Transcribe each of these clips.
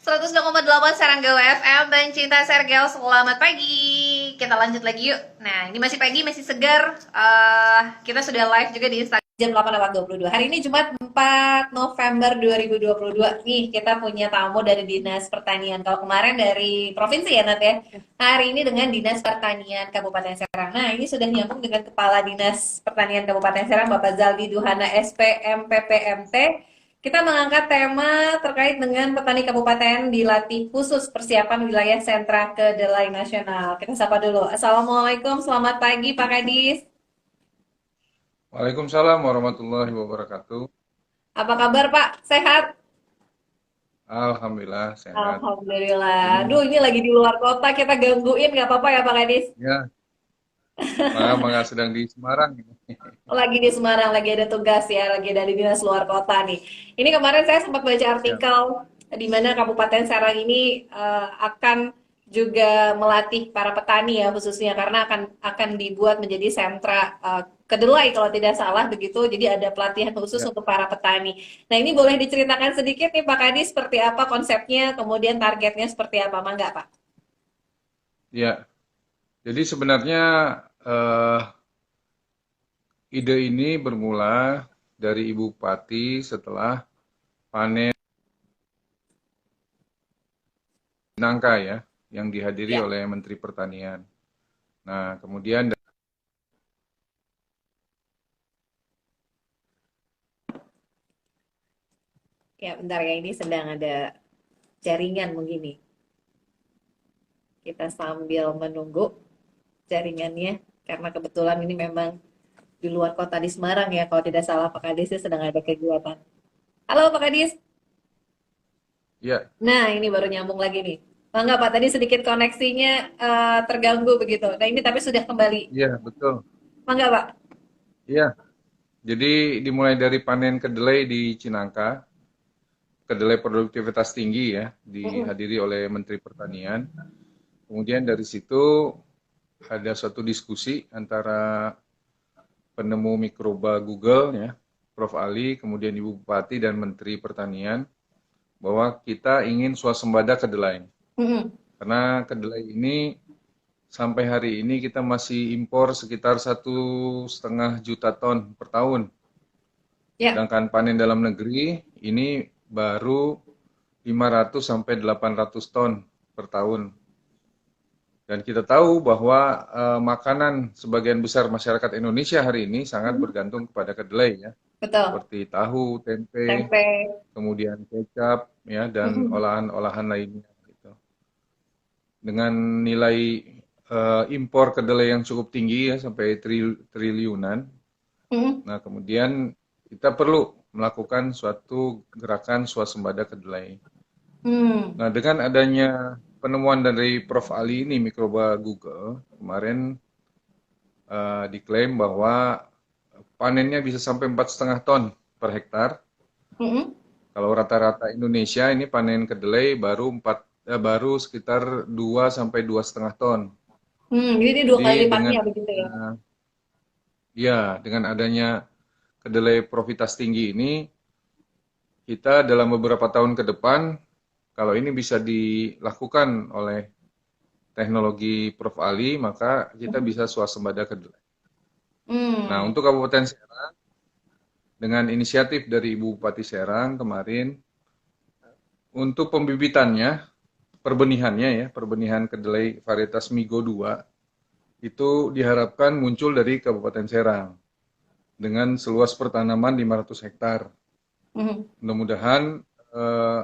102,8 Sarangga FM dan Cinta Sergel, selamat pagi. Kita lanjut lagi yuk. Nah, ini masih pagi, masih segar. Kita sudah live juga di Instagram jam 8.22. Hari ini Jumat 4 November 2022. Nih, kita punya tamu dari Dinas Pertanian. Kalau kemarin dari provinsi ya, Nat ya. Hari ini dengan Dinas Pertanian Kabupaten Serang. Nah, ini sudah nyambung dengan Kepala Dinas Pertanian Kabupaten Serang, Bapak Zaldi Duhana SPM PPMT. Kita mengangkat tema terkait dengan petani kabupaten dilatih khusus persiapan wilayah sentra kedelai nasional. Kita sapa dulu. Assalamualaikum, selamat pagi Pak Kadis. Waalaikumsalam warahmatullahi wabarakatuh. Apa kabar Pak? Sehat? Alhamdulillah sehat. Alhamdulillah. Ini Duh, ini lagi di luar kota, kita gangguin nggak apa-apa ya Pak Kadis? ya, maaf sedang di Semarang ini. Lagi di Semarang, lagi ada tugas ya, lagi dari dinas luar kota nih. Ini kemarin saya sempat baca Ya, artikel di mana Kabupaten Serang ini akan juga melatih para petani ya khususnya karena akan dibuat menjadi sentra kedelai kalau tidak salah begitu. Jadi ada pelatihan khusus ya, untuk para petani. Nah, ini boleh diceritakan sedikit nih Pak Kadi seperti apa konsepnya, kemudian targetnya seperti apa, Mangga Pak? ya. Jadi sebenarnya eh, ide ini bermula dari Ibu Bupati setelah panen nangka ya, yang dihadiri Ya, oleh Menteri Pertanian. Nah, kemudian ya bentar ya ini sedang ada jaringan mungkin nih. Kita sambil menunggu jaringannya karena kebetulan ini memang di luar kota di Semarang ya kalau tidak salah Pak Kadis sedang ada kegiatan. Halo Pak Kadis. ya, Nah ini baru nyambung lagi nih. Mangga Pak tadi sedikit koneksinya terganggu begitu. Nah ini tapi sudah kembali. iya betul. Mangga Pak. Iya, jadi dimulai dari panen kedelai di Cinangka, kedelai produktivitas tinggi ya, Mm-mm. dihadiri oleh Menteri Pertanian. Kemudian dari situ ada suatu diskusi antara penemu mikroba Google ya, Prof. Ali, kemudian Ibu Bupati dan Menteri Pertanian bahwa kita ingin swasembada kedelai. Mm-mm. Karena kedelai ini sampai hari ini kita masih impor sekitar 1,5 juta ton per tahun. Ya, Sedangkan panen dalam negeri ini baru 500 sampai 800 ton per tahun. Dan kita tahu bahwa makanan sebagian besar masyarakat Indonesia hari ini sangat mm-mm. bergantung kepada kedelai ya, Betul. seperti tahu, tempe, Tempe. kemudian kecap ya dan Mm-mm. olahan-olahan lainnya gitu. Dengan nilai impor kedelai yang cukup tinggi ya sampai triliunan. Mm-mm. Nah, kemudian kita perlu melakukan suatu gerakan swasembada kedelai. Mm. Nah, dengan adanya penemuan dari Prof. Ali ini mikroba Google kemarin diklaim bahwa panennya bisa sampai 4,5 ton per hektar. Mm-mm. Kalau rata-rata Indonesia ini panen kedelai baru sekitar 2 sampai 2,5 ton. Jadi ini dua Jadi kali dengan lipatnya begitu ya. dengan adanya kedelai profitas tinggi ini, kita dalam beberapa tahun ke depan, kalau ini bisa dilakukan oleh teknologi Prof. Ali, maka kita Mm-mm. bisa swasembada kedelai. Nah, Mm. untuk Kabupaten Serang, dengan inisiatif dari Ibu Bupati Serang kemarin, untuk pembibitannya, perbenihannya ya, perbenihan kedelai varietas Migo 2, itu diharapkan muncul dari Kabupaten Serang dengan seluas pertanaman 500 hektar. Mm. Mudah-mudahan eh,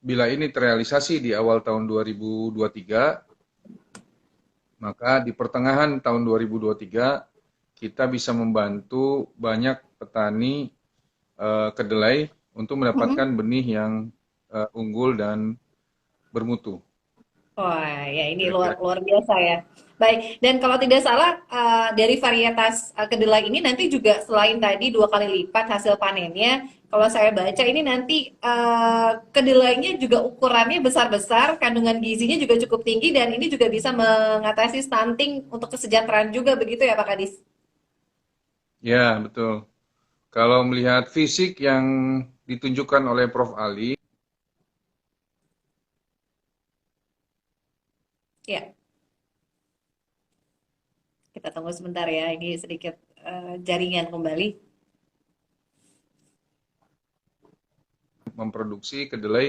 bila ini terrealisasi di awal tahun 2023, maka di pertengahan tahun 2023 kita bisa membantu banyak petani kedelai untuk mendapatkan Mm. benih yang unggul dan bermutu. Wah, ya ini luar Kira-kira. luar biasa ya. Baik, dan kalau tidak salah dari varietas kedelai ini nanti juga selain tadi dua kali lipat hasil panennya, kalau saya baca ini nanti kedelainya juga ukurannya besar-besar, kandungan gizinya juga cukup tinggi dan ini juga bisa mengatasi stunting untuk kesejahteraan juga begitu ya Pak Kadis? Ya, betul. Kalau melihat fisik yang ditunjukkan oleh Prof. Ali, Ya, kita tunggu sebentar ya. Ini sedikit jaringan kembali. Memproduksi kedelai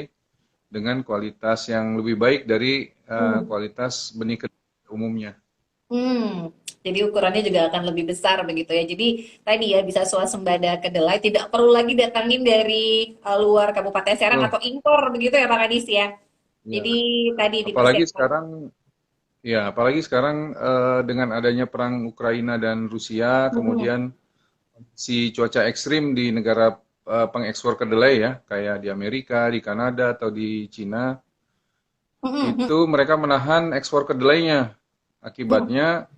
dengan kualitas yang lebih baik dari Hmm. kualitas benih kedelai umumnya. Hmm, jadi ukurannya juga akan lebih besar begitu ya. Jadi tadi ya bisa swasembada kedelai, tidak perlu lagi datangin dari luar Kabupaten Serang Betul. atau impor begitu ya Pak Kadis ya. Ya. Jadi tadi Apalagi dipersiapkan. sekarang dengan adanya perang Ukraina dan Rusia, Hmm. kemudian si cuaca ekstrim di negara pengekspor kedelai ya, kayak di Amerika, di Kanada atau di Cina, Hmm, hmm, itu mereka menahan ekspor kedelainya. hmm, Akibatnya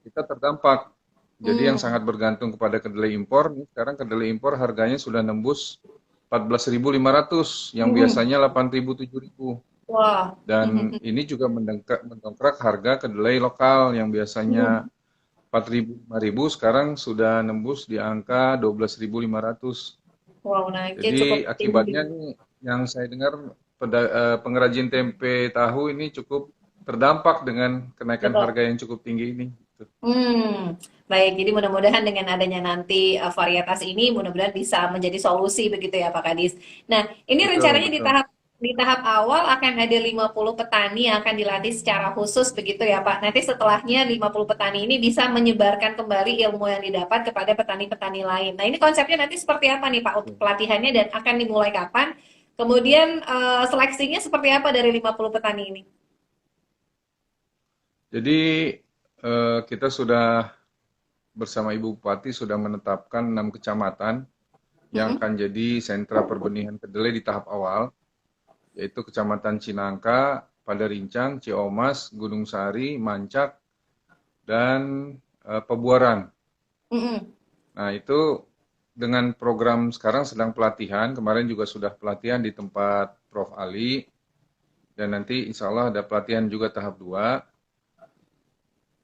kita terdampak. Jadi yang hmm, sangat bergantung kepada kedelai impor, nih sekarang kedelai impor harganya sudah nembus 14.500 yang hmm. biasanya 8.000 7.000. Wah. Hmm, Dan ini juga mendongkrak harga kedelai lokal yang biasanya hmm. 4.000 5.000 sekarang sudah nembus di angka 12.500. Wow, naiknya cukup Jadi tinggi. akibatnya nih yang saya dengar pengrajin tempe tahu ini cukup terdampak dengan kenaikan Betul. harga yang cukup tinggi ini. Baik. Jadi mudah-mudahan dengan adanya nanti varietas ini, mudah-mudahan bisa menjadi solusi begitu ya Pak Kadis. Nah, ini Betul, rencananya betul. di tahap awal akan ada 50 petani yang akan dilatih secara khusus begitu ya Pak. Nanti setelahnya 50 petani ini bisa menyebarkan kembali ilmu yang didapat kepada petani-petani lain. Nah, ini konsepnya nanti seperti apa nih Pak untuk pelatihannya dan akan dimulai kapan? Kemudian seleksinya seperti apa dari 50 petani ini? Jadi kita sudah bersama Ibu Bupati sudah menetapkan 6 kecamatan yang Mm-mm, akan jadi sentra perbenihan kedelai di tahap awal, yaitu Kecamatan Cinangka, Padarincang, Ciomas, Gunung Sari, Mancak, dan Pebuaran. mm-mm. Nah, itu dengan program sekarang sedang pelatihan, kemarin juga sudah pelatihan di tempat Prof. Ali, dan nanti insya Allah ada pelatihan juga tahap 2.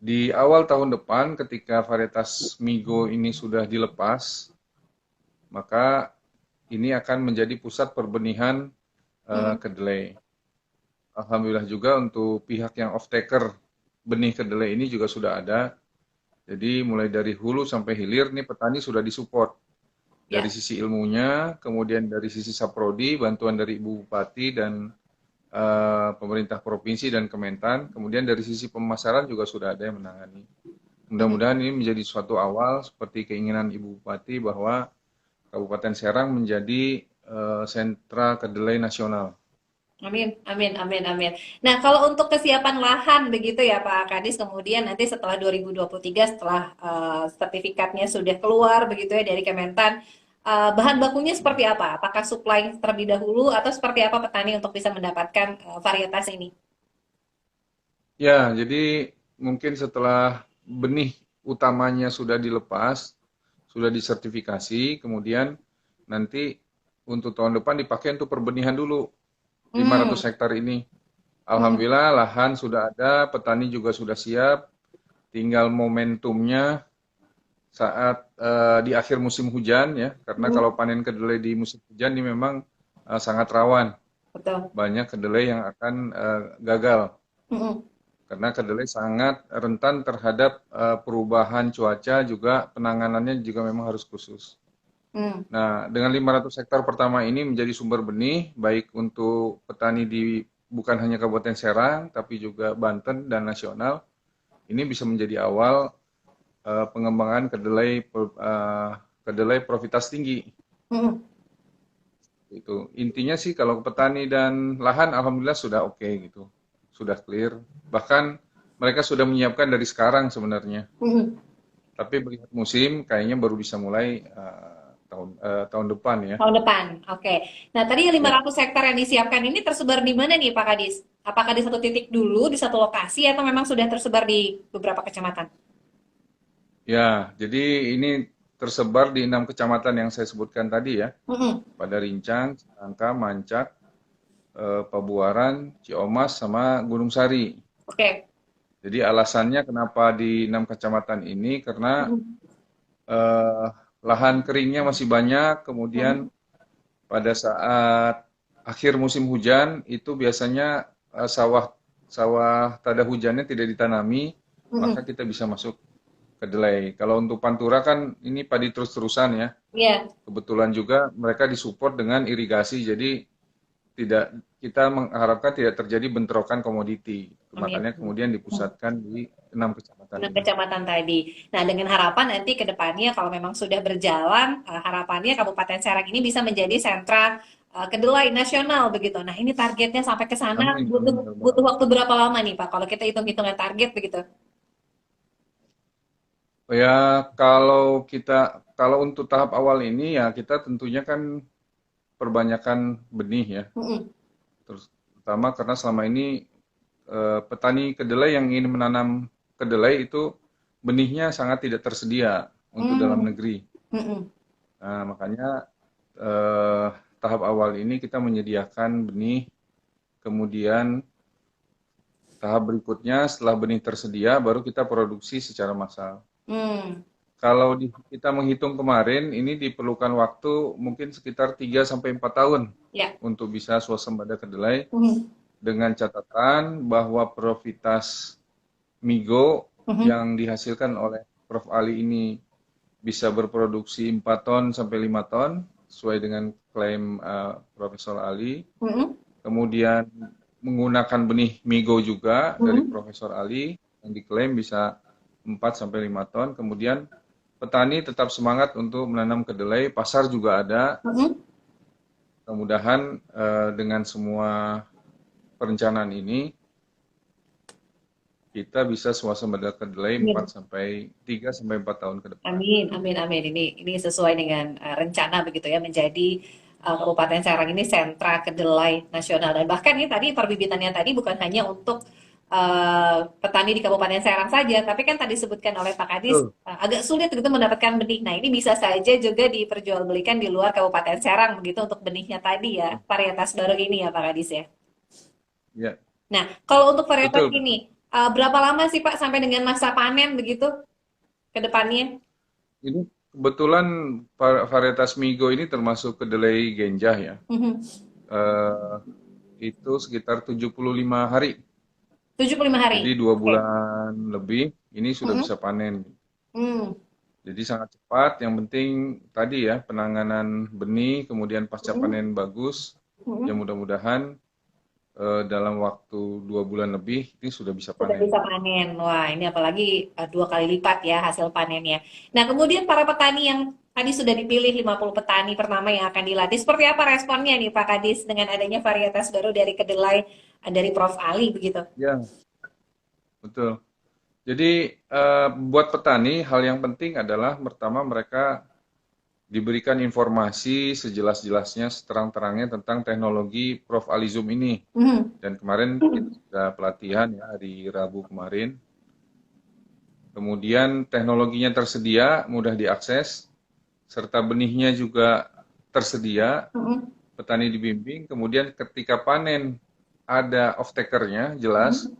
Di awal tahun depan, ketika varietas Migo ini sudah dilepas, maka ini akan menjadi pusat perbenihan Mm-mm. kedelai. Alhamdulillah juga untuk pihak yang off-taker benih kedelai ini juga sudah ada. Jadi mulai dari hulu sampai hilir nih petani sudah disupport. Dari Ya. sisi ilmunya, kemudian dari sisi Saprodi, bantuan dari Ibu Bupati dan pemerintah provinsi dan Kementan, kemudian dari sisi pemasaran juga sudah ada yang menangani. Mm-mm. Mudah-mudahan ini menjadi suatu awal seperti keinginan Ibu Bupati bahwa Kabupaten Serang menjadi sentra kedelai nasional. Amin, amin, amin, amin. Nah, kalau untuk kesiapan lahan begitu ya Pak Kadis, kemudian nanti setelah 2023, setelah sertifikatnya sudah keluar begitu ya dari Kementan, bahan bakunya seperti apa? Apakah supply terlebih dahulu atau seperti apa petani untuk bisa mendapatkan varietas ini? Ya, jadi mungkin setelah benih utamanya sudah dilepas, sudah disertifikasi, kemudian nanti untuk tahun depan dipakai untuk perbenihan dulu Hmm, 500 hektar ini. hmm, Alhamdulillah lahan sudah ada, petani juga sudah siap, tinggal momentumnya saat di akhir musim hujan ya, karena hmm, kalau panen kedelai di musim hujan ini memang sangat rawan, betul. banyak kedelai yang akan gagal. Hmm, Karena kedelai sangat rentan terhadap perubahan cuaca juga penanganannya juga memang harus khusus. hmm, Nah, dengan 500 hektar pertama ini menjadi sumber benih baik untuk petani di bukan hanya Kabupaten Serang tapi juga Banten dan nasional. Ini bisa menjadi awal pengembangan kedelai profitabilitas tinggi. hmm. Itu intinya sih kalau petani dan lahan alhamdulillah sudah oke gitu. Sudah clear. Bahkan mereka sudah menyiapkan dari sekarang sebenarnya. Hmm. Tapi melihat musim kayaknya baru bisa mulai tahun depan ya. Tahun depan, oke. Nah, tadi yang Ya. 500 hektar yang disiapkan ini tersebar di mana nih Pak Kadis? Apakah di satu titik dulu, di satu lokasi, atau memang sudah tersebar di beberapa kecamatan? Ya, jadi ini tersebar di 6 kecamatan yang saya sebutkan tadi ya. Mm-mm. Pada Rincang, Angka, Mancak, Pabuaran, Ciomas, sama Gunung Sari. Oke. Jadi alasannya kenapa di 6 kecamatan ini karena Mm-mm. eh, lahan keringnya masih banyak, kemudian Mm-mm. pada saat akhir musim hujan itu biasanya sawah sawah tada hujannya tidak ditanami, maka kita bisa masuk kedelai. Kalau untuk Pantura kan ini padi terus-terusan ya. Iya. Kebetulan juga mereka disupport dengan irigasi, jadi tidak kita mengharapkan tidak terjadi bentrokan komoditi. Amin. Makanya kemudian dipusatkan di 6 kecamatan 6 ini. kecamatan tadi. Nah, dengan harapan nanti ke depannya kalau memang sudah berjalan, harapannya Kabupaten Serang ini bisa menjadi sentra kedelai nasional begitu. Nah, ini targetnya sampai ke sana Amin, amin, butuh ya butuh Rabbal. waktu berapa lama nih, Pak? Kalau kita hitung-hitungan target begitu. Ya, kalau untuk tahap awal ini ya kita tentunya kan perbanyakan benih ya. Mm-mm. Terus pertama karena selama ini petani kedelai yang ingin menanam kedelai itu benihnya sangat tidak tersedia untuk dalam Mm. negeri. Mm-mm. Nah, makanya eh, tahap awal ini kita menyediakan benih, kemudian tahap berikutnya setelah benih tersedia baru kita produksi secara massal. Mm. Kalau kita menghitung kemarin, ini diperlukan waktu mungkin sekitar 3 sampai 4 tahun Ya. untuk bisa swasembada kedelai Mm. dengan catatan bahwa profitas migo Mhm. yang dihasilkan oleh Prof. Ali ini bisa berproduksi 4 ton sampai 5 ton sesuai dengan klaim Profesor Ali. Mhm. Kemudian menggunakan benih migo juga dari Mhm. Profesor Ali yang diklaim bisa 4 sampai 5 ton. Kemudian petani tetap semangat untuk menanam kedelai, pasar juga ada. Mhm. Mudah-mudahan dengan semua perencanaan ini kita bisa swasembada kedelai Amin. 3 sampai 4 tahun ke depan. Amin, amin, amin. Ini sesuai dengan rencana begitu ya menjadi Kabupaten Serang ini sentra kedelai nasional dan bahkan ini tadi perbibitannya tadi bukan hanya untuk petani di Kabupaten Serang saja, tapi kan tadi disebutkan oleh Pak Kadis Betul. agak sulit gitu mendapatkan benih. Nah, ini bisa saja juga diperjualbelikan di luar Kabupaten Serang begitu untuk benihnya tadi ya, varietas baru ini ya Pak Kadis ya. Ya, Nah, kalau untuk varietas betul, betul. ini berapa lama sih Pak sampai dengan masa panen begitu ke depannya? Ini kebetulan varietas migo ini termasuk kedelai genjah ya. Mhm. Eh, itu sekitar 75 hari. 75 hari. Jadi 2 Oke. bulan lebih ini sudah Mhm. bisa panen. Hmm. Jadi sangat cepat. Yang penting tadi ya penanganan benih, kemudian pasca Mhm. panen bagus. Ya Mhm. mudah-mudahan dalam waktu 2 bulan lebih ini sudah bisa Sudah panen. bisa panen. Wah, ini apalagi 2 kali lipat ya hasil panennya. Nah, kemudian para petani yang tadi sudah dipilih 50 petani pertama yang akan dilatih, seperti apa responnya nih Pak Kadis dengan adanya varietas baru dari kedelai dari Prof. Ali begitu? Ya, betul. Jadi buat petani hal yang penting adalah pertama mereka diberikan informasi sejelas-jelasnya, seterang-terangnya tentang teknologi Prof. Ali Zoom ini. Mhm. Dan kemarin kita sudah pelatihan ya hari Rabu kemarin. Kemudian teknologinya tersedia, mudah diakses, serta benihnya juga tersedia, Mhm. petani dibimbing. Kemudian ketika panen ada off-takernya jelas, Mhm.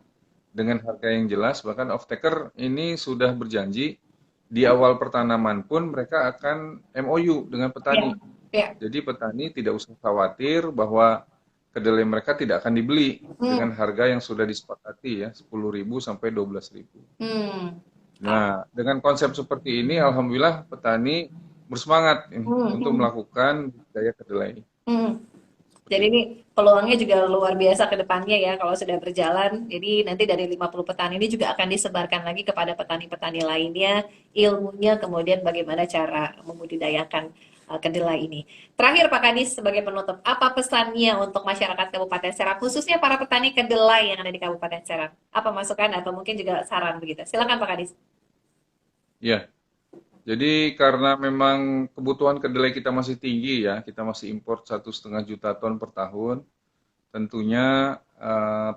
dengan harga yang jelas, bahkan off-taker ini sudah berjanji di awal pertanaman pun mereka akan MOU dengan Ya, petani. ya. Jadi petani tidak usah khawatir bahwa kedelai mereka tidak akan dibeli dengan Hmm. harga yang sudah disepakati ya, 10.000 sampai 12.000. Hmm. Nah, dengan konsep seperti ini alhamdulillah petani bersemangat untuk Hmm. melakukan budidaya kedelai. Hmm. Seperti Jadi itu. ini peluangnya juga luar biasa ke depannya ya kalau sudah berjalan. Jadi nanti dari 50 petani ini juga akan disebarkan lagi kepada petani-petani lainnya ilmunya kemudian bagaimana cara membudidayakan kedelai ini. Terakhir Pak Kadis sebagai penutup, apa pesannya untuk masyarakat Kabupaten Serang khususnya para petani kedelai yang ada di Kabupaten Serang? Apa masukan atau mungkin juga saran begitu? Silakan Pak Kadis. Ya, jadi karena memang kebutuhan kedelai kita masih tinggi ya, kita masih impor 1,5 juta ton per tahun. Tentunya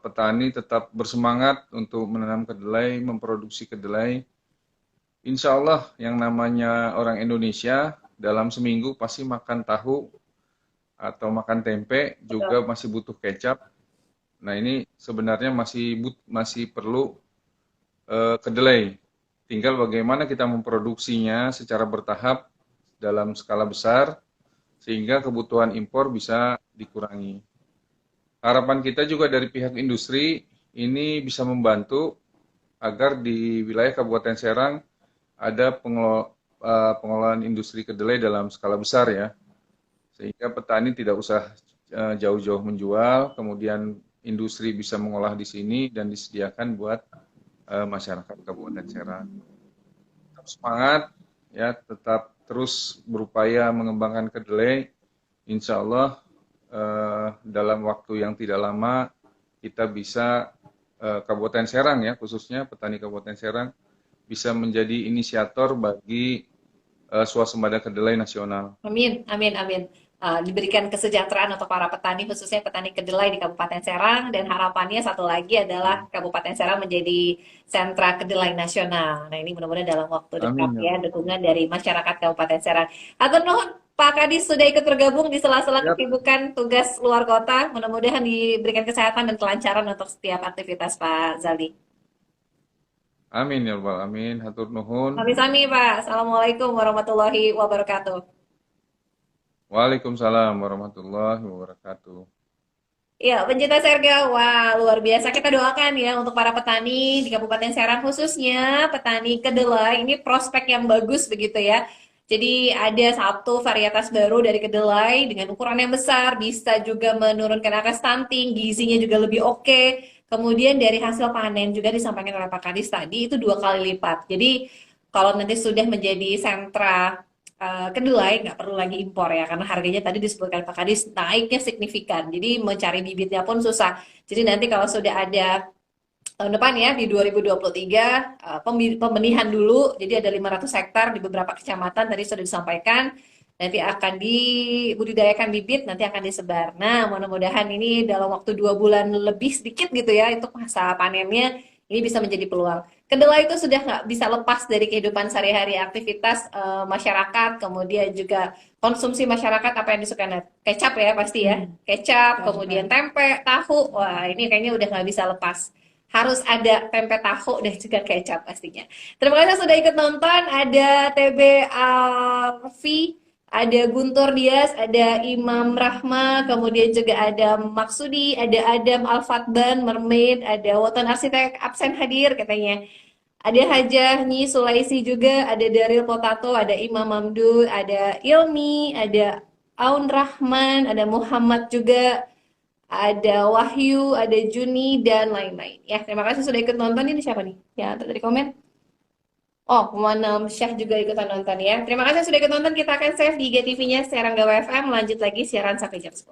petani tetap bersemangat untuk menanam kedelai, memproduksi kedelai. Insya Allah yang namanya orang Indonesia dalam seminggu pasti makan tahu atau makan tempe, Betul. juga masih butuh kecap. Nah ini sebenarnya masih perlu kedelai. Tinggal bagaimana kita memproduksinya secara bertahap dalam skala besar sehingga kebutuhan impor bisa dikurangi. Harapan kita juga dari pihak industri ini bisa membantu agar di wilayah Kabupaten Serang ada pengelolaan industri kedelai dalam skala besar ya, sehingga petani tidak usah jauh-jauh menjual, kemudian industri bisa mengolah di sini dan disediakan buat masyarakat Kabupaten Serang. Tetap semangat ya, tetap terus berupaya mengembangkan kedelai. Insya Allah dalam waktu yang tidak lama kita bisa Kabupaten Serang ya, khususnya petani Kabupaten Serang bisa menjadi inisiator bagi swasembada kedelai nasional. Amin, amin, amin. Diberikan kesejahteraan untuk para petani, khususnya petani kedelai di Kabupaten Serang, dan harapannya satu lagi adalah Kabupaten Serang menjadi sentra kedelai nasional. Nah, ini mudah-mudahan dalam waktu dekat Amin ya ya, Allah. dukungan dari masyarakat Kabupaten Serang. Hatur nuhun, Pak Kadis sudah ikut bergabung di sela-sela Siap. kesibukan tugas luar kota. Mudah-mudahan diberikan kesehatan dan kelancaran untuk setiap aktivitas Pak Zaldi. Amin ya Rabbal Amin. Hatur nuhun. Sami-sami Pak. Assalamualaikum warahmatullahi wabarakatuh. Waalaikumsalam warahmatullahi wabarakatuh. Ya, pencinta serga, wah luar biasa. Kita doakan ya untuk para petani di Kabupaten Serang khususnya petani kedelai ini prospek yang bagus begitu ya. Jadi ada satu varietas baru dari kedelai dengan ukuran yang besar, bisa juga menurunkan angka stunting, gizinya juga lebih oke. Kemudian dari hasil panen juga disampaikan oleh Pak Kadis tadi itu 2 kali lipat. Jadi kalau nanti sudah menjadi sentra kedelai nggak perlu lagi impor ya karena harganya tadi disebutkan Pak Kadis naiknya signifikan. Jadi mencari bibitnya pun susah. Jadi nanti kalau sudah ada tahun depan ya di 2023 pembenihan dulu. Jadi ada 500 hektar di beberapa kecamatan tadi sudah disampaikan. Nanti akan dibudidayakan bibit, nanti akan disebar. Nah, mudah-mudahan ini dalam waktu 2 bulan lebih sedikit gitu ya, untuk masa panennya ini bisa menjadi peluang. Kedelai itu sudah nggak bisa lepas dari kehidupan sehari-hari, aktivitas masyarakat, kemudian juga konsumsi masyarakat apa yang disukai kecap ya pasti ya, kecap, kemudian tempe, tahu, wah ini kayaknya udah nggak bisa lepas. Harus ada tempe tahu dan juga kecap pastinya. Terima kasih sudah ikut nonton. Ada TB Alfi, ada Guntur Dias, ada Imam Rahma, kemudian juga ada Maksudi, ada Adam Al-Fatban, Mermaid, ada Woton Arsitek absen hadir katanya. Ada Hajah Nyi Sulaisi juga, ada Daril Potato, ada Imam Mamdu, ada Ilmi, ada Aun Rahman, ada Muhammad juga, ada Wahyu, ada Juni, dan lain-lain. Ya, terima kasih sudah ikut nonton. Ini siapa nih? Ya, tadi komen. Oh, Muanam Syah juga ikutan nonton ya. Terima kasih sudah ikut nonton. Kita akan save di IGTV-nya Serangga FM. Lanjut lagi siaran sampai jam 10.